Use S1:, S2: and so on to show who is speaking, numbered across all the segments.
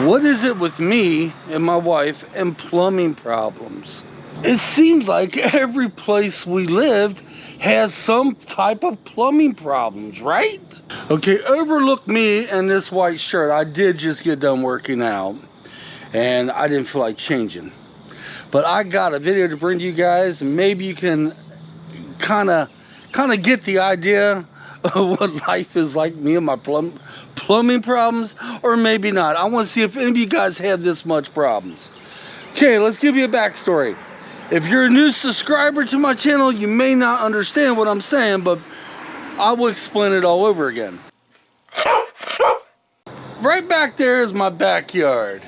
S1: What is it with me and my wife and plumbing problems? It seems like every place we lived has some type of plumbing problems, right? Okay, overlook me and this white shirt. I did just get done working out and I didn't feel like changing. But I got a video to bring to you guys. Maybe you can kind of get the idea of what life is like, me and my plumbing problems, or maybe not. I want to see if any of you guys have this much problems. Okay, let's give you a backstory. If you're a new subscriber to my channel, you may not understand what I'm saying, but I will explain it all over again. Right back there is my backyard.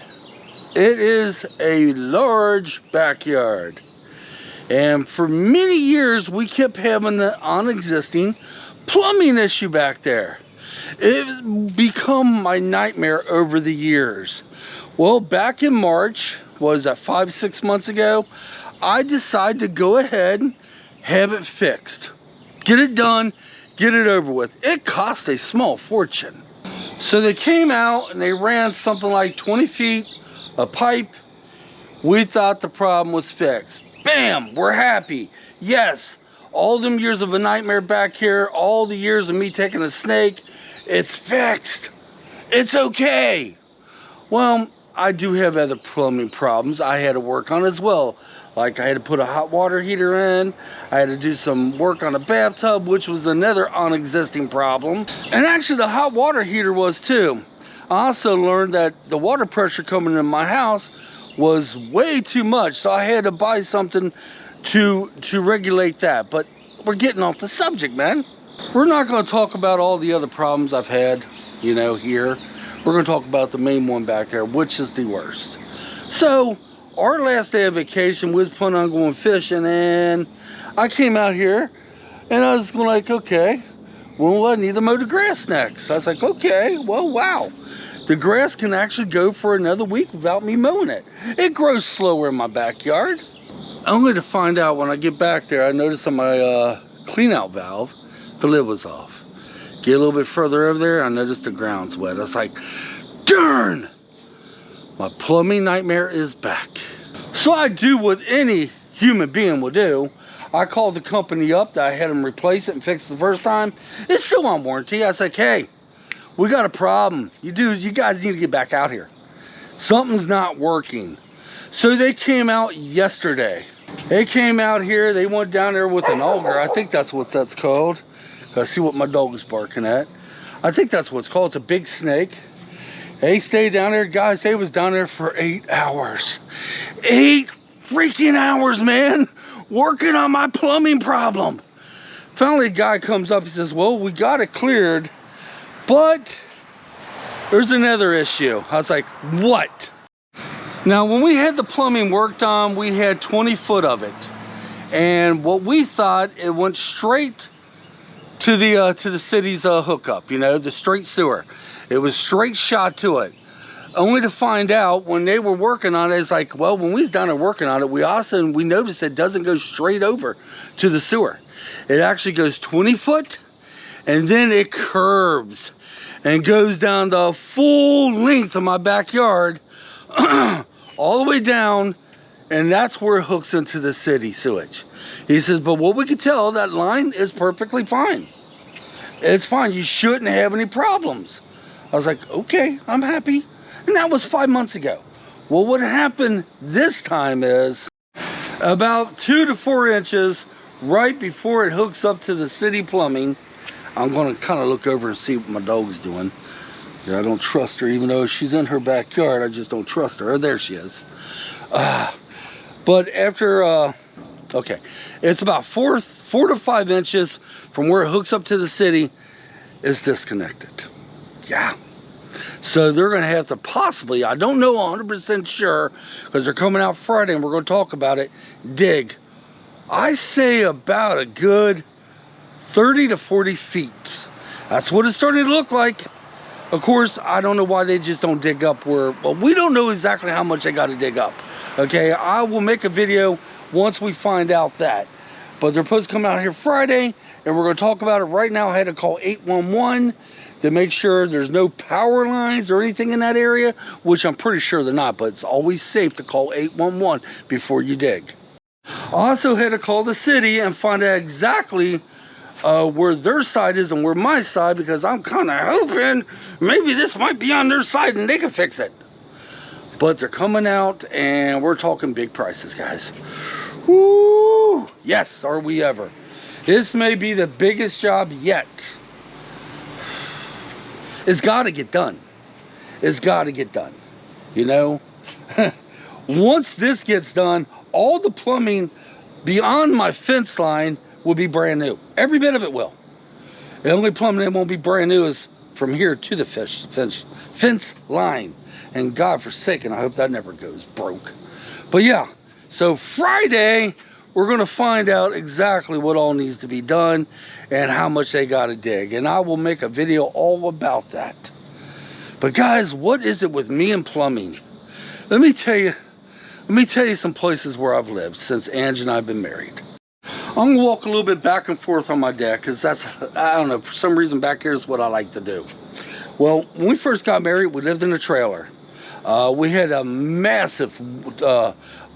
S1: It is a large backyard. And for many years, we kept having the non-existing plumbing issue back there. It's become my nightmare over the years. Well, back in March, was that 5-6 months ago, I decided to go ahead and have it fixed. Get it done, get it over with. It cost a small fortune. So they came out and they ran something like 20 feet of pipe. We thought the problem was fixed. Bam, we're happy. Yes, all them years of a nightmare back here, all the years of me taking a snake, it's fixed. It's okay. Well, I do have other plumbing problems I had to work on as well. Like I had to put a hot water heater in. I had to do some work on a bathtub, which was another non-existing problem. And actually the hot water heater was too. I also learned that the water pressure coming in my house was way too much. So I had to buy something to regulate that. But we're getting off the subject, man. We're not going to talk about all the other problems I've had, you know, here. We're going to talk about the main one back there, which is the worst. So, our last day of vacation, we was planning on going fishing, and I came out here, and I was going like, okay, well, I need to mow the grass next. I was like, okay, well, wow. The grass can actually go for another week without me mowing it. It grows slower in my backyard. Only to find out when I get back there, I noticed on my clean out valve, the lid was off. Get a little bit further over there, I noticed the ground's wet. I was like, darn! My plumbing nightmare is back. So I do what any human being will do. I called the company up that I had them replace it and fix it the first time. It's still on warranty. I was like, hey, we got a problem. You guys need to get back out here. Something's not working. So they came out yesterday. They came out here, they went down there with an auger. I think that's what that's called. I see what my dog is barking at. I think that's what it's called. It's a big snake. They stayed down there, guys. They was down there for 8 hours. 8 freaking hours, man, working on my plumbing problem. Finally, a guy comes up. He says, well, we got it cleared, but there's another issue. I was like, what? Now, when we had the plumbing worked on, we had 20 foot of it. And what we thought, it went straight to the city's hookup, you know, the straight sewer. It was straight shot to it. Only to find out when they were working on it, it's like, well, when we was down there working on it, we noticed it doesn't go straight over to the sewer. It actually goes 20 foot and then it curves and goes down the full length of my backyard all the way down, and that's where it hooks into the city sewage. He says, but what we could tell, that line is perfectly fine. It's fine. You shouldn't have any problems. I was like, okay, I'm happy. And that was 5 months ago. Well, what happened this time is about 2 to 4 inches right before it hooks up to the city plumbing. I'm going to kind of look over and see what my dog's doing. Yeah, I don't trust her, even though she's in her backyard. I just don't trust her. Oh, there she is. But after, okay, it's about 4 to 5 inches from where it hooks up to the city is disconnected. Yeah. So they're going to have to possibly, I don't know 100% sure, because they're coming out Friday and we're going to talk about it, dig. I say about a good 30 to 40 feet. That's what it's starting to look like. Of course, I don't know why they just don't dig up where, well, we don't know exactly how much they got to dig up. Okay, I will make a video once we find out that. But they're supposed to come out here Friday, and we're going to talk about it right now. I had to call 811 to make sure there's no power lines or anything in that area, which I'm pretty sure they're not, but it's always safe to call 811 before you dig. I also had to call the city and find out exactly where their side is and where my side, because I'm kind of hoping maybe this might be on their side and they can fix it. But they're coming out and we're talking big prices, guys. Woo! Yes, are we ever. This may be the biggest job yet. It's got to get done. It's got to get done. You know? Once this gets done, all the plumbing beyond my fence line will be brand new. Every bit of it will. The only plumbing that won't be brand new is from here to the fence line. And God forsaken, I hope that never goes broke. But yeah, so Friday, we're going to find out exactly what all needs to be done and how much they got to dig. And I will make a video all about that. But guys, what is it with me and plumbing? Let me tell you some places where I've lived since Angie and I have been married. I'm gonna walk a little bit back and forth on my deck because that's, I don't know, for some reason back here is what I like to do. Well, when we first got married, we lived in a trailer. We had a massive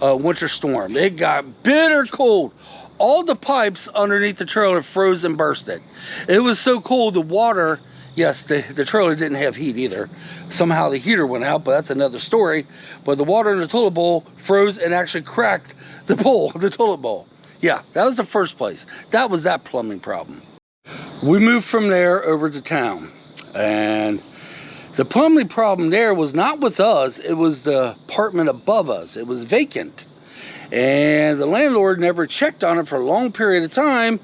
S1: winter storm. It got bitter cold. All the pipes underneath the trailer froze and bursted. It was so cold, the water, yes, the trailer didn't have heat either. Somehow the heater went out, but that's another story. But the water in the toilet bowl froze and actually cracked the toilet bowl. Yeah, that was the first place. That was that plumbing problem. We moved from there over to town. And the plumbing problem there was not with us. It was the apartment above us. It was vacant. And the landlord never checked on it for a long period of time.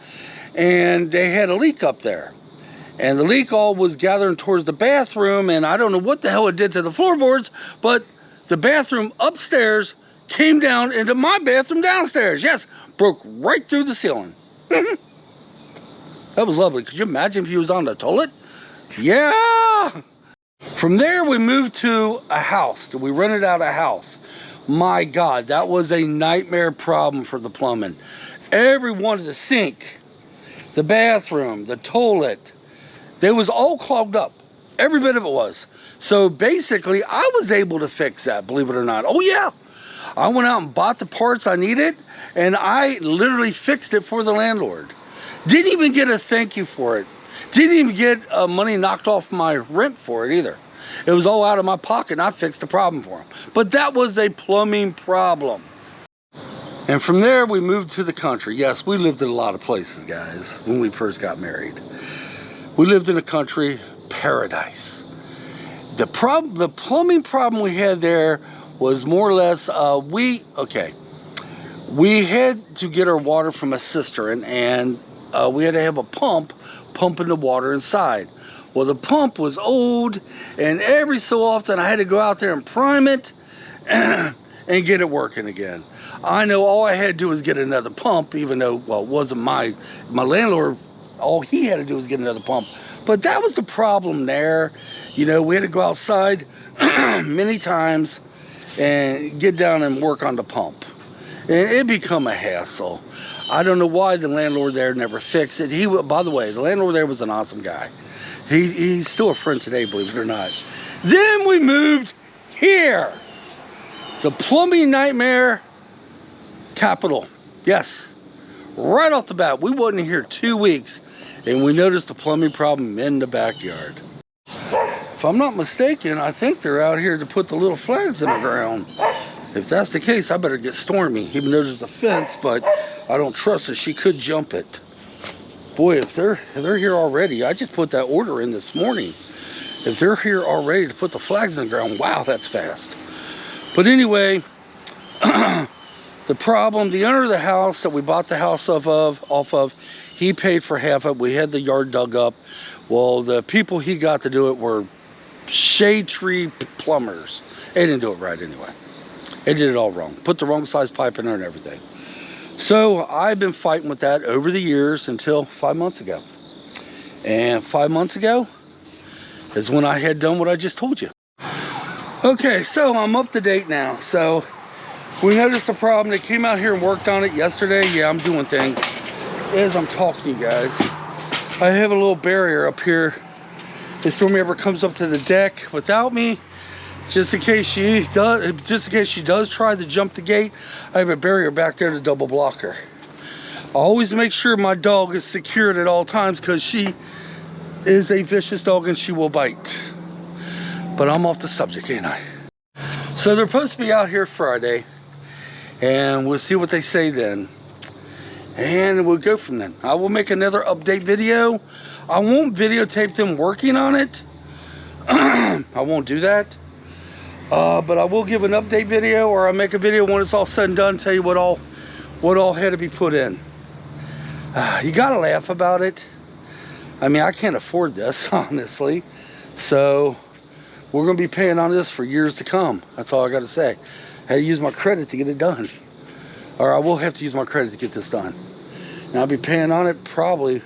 S1: And they had a leak up there. And the leak all was gathering towards the bathroom. And I don't know what the hell it did to the floorboards. But the bathroom upstairs came down into my bathroom downstairs. Yes, broke right through the ceiling. That was lovely. Could you imagine if you was on the toilet? Yeah. From there, we moved to a house. We rented out a house. My God, that was a nightmare problem for the plumbing. Every one of the sink, the bathroom, the toilet, they was all clogged up. Every bit of it was. So basically, I was able to fix that, believe it or not. Oh yeah. I went out and bought the parts I needed, and I literally fixed it for the landlord. Didn't even get a thank you for it. Didn't even get money knocked off my rent for it either. It was all out of my pocket, and I fixed the problem for him. But that was a plumbing problem. And from there, we moved to the country. Yes, we lived in a lot of places, guys, when we first got married. We lived in a country paradise. The plumbing problem we had there was more or less, we had to get our water from a cistern, and we had to have a pump pumping the water inside. Well, the pump was old, and every so often I had to go out there and prime it and get it working again. I know all I had to do was get another pump, even though, well, it wasn't my landlord, all he had to do was get another pump. But that was the problem there. You know, we had to go outside many times and get down and work on the pump. And it become a hassle. I don't know why the landlord there never fixed it. By the way, the landlord there was an awesome guy. He's still a friend today, believe it or not. Then we moved here. The plumbing nightmare capital. Yes. Right off the bat, we wasn't here 2 weeks, and we noticed the plumbing problem in the backyard. If I'm not mistaken, I think they're out here to put the little flags in the ground. If that's the case, I better get Stormy, even though there's a fence, but I don't trust that she could jump it. Boy, if they're here already, I just put that order in this morning. If they're here already to put the flags in the ground, wow, that's fast. But anyway, the owner of the house that we bought the house off of, he paid for half of it. We had the yard dug up. Well, the people he got to do it were shade tree plumbers. They didn't do it right anyway. They did it all wrong. Put the wrong size pipe in there and everything. So I've been fighting with that over the years until 5 months ago. And 5 months ago is when I had done what I just told you. Okay, so I'm up to date now. So we noticed a problem. They came out here and worked on it yesterday. Yeah, I'm doing things as I'm talking to you guys. I have a little barrier up here if Stormy ever comes up to the deck without me, just in case she does try to jump the gate, I have a barrier back there to double block her. I always make sure my dog is secured at all times because she is a vicious dog and she will bite. But I'm off the subject, ain't I? So they're supposed to be out here Friday, and we'll see what they say then. And we'll go from then. I will make another update video. I won't videotape them working on it. I won't do that. But I will give an update video, or I'll make a video when it's all said and done, tell you what all had to be put in. You gotta laugh about it. I mean, I can't afford this, honestly. So we're gonna be paying on this for years to come. That's all I gotta say. I had to use my credit to get it done. Or I will have to use my credit to get this done. And I'll be paying on it probably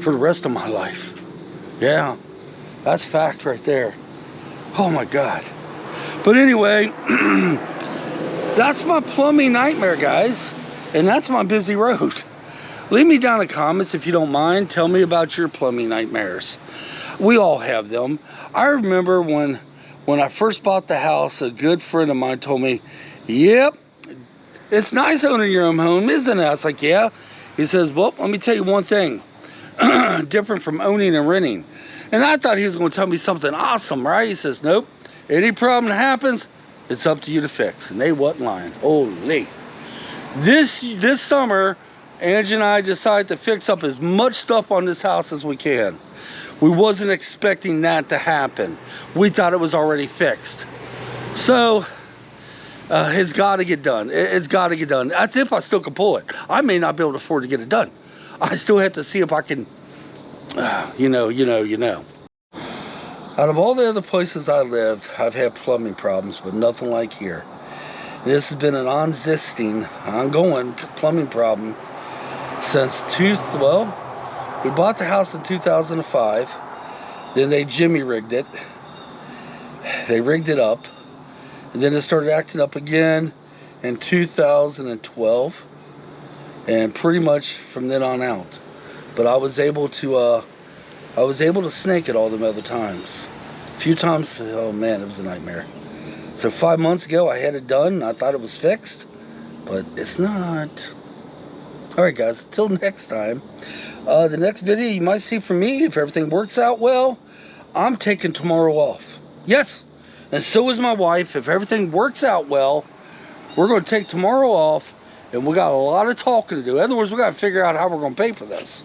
S1: for the rest of my life. Yeah, that's fact right there. Oh my God. But anyway, that's my plumbing nightmare, guys. And that's my busy road. Leave me down in the comments if you don't mind. Tell me about your plumbing nightmares. We all have them. I remember when I first bought the house, a good friend of mine told me, yep, it's nice owning your own home, isn't it? I was like, yeah. He says, well, let me tell you one thing. Different from owning and renting. And I thought he was going to tell me something awesome, right? He says, nope. Any problem that happens, it's up to you to fix. And they wasn't lying. Holy. This summer, Angie and I decided to fix up as much stuff on this house as we can. We wasn't expecting that to happen. We thought it was already fixed. So, it's got to get done. It's got to get done. That's if I still can pull it. I may not be able to afford to get it done. I still have to see if I can, you know. Out of all the other places I lived, I've had plumbing problems, but nothing like here. This has been an ongoing plumbing problem since we bought the house in 2005. Then they Jimmy rigged it. They rigged it up. And then it started acting up again in 2012. And pretty much from then on out. But I was able to snake it all them other times. A few times, oh man, it was a nightmare. So 5 months ago, I had it done. I thought it was fixed, but it's not. All right, guys, until next time. The next video you might see from me, if everything works out well, I'm taking tomorrow off. Yes, and so is my wife. If everything works out well, we're going to take tomorrow off, and we got a lot of talking to do. In other words, we got to figure out how we're going to pay for this.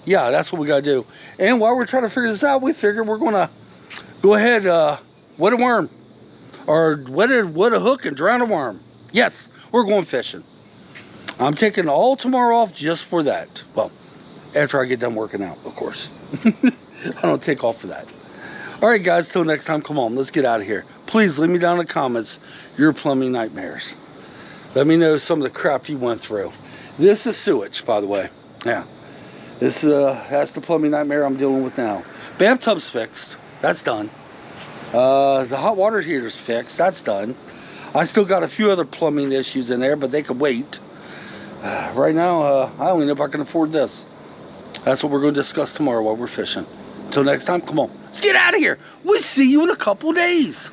S1: Yeah, that's what we got to do. And while we're trying to figure this out, we figure we're going to go ahead, wet a worm. Or wet a hook and drown a worm. Yes, we're going fishing. I'm taking all tomorrow off just for that. Well, after I get done working out, of course. I don't take off for that. All right, guys, till next time, come on, let's get out of here. Please leave me down in the comments your plumbing nightmares. Let me know some of the crap you went through. This is sewage, by the way. Yeah. That's the plumbing nightmare I'm dealing with now. Bathtub's fixed. That's done. The hot water heater's fixed. That's done. I still got a few other plumbing issues in there, but they could wait. Right now, I don't even know if I can afford this. That's what we're going to discuss tomorrow while we're fishing. Until next time, come on. Let's get out of here. We'll see you in a couple days.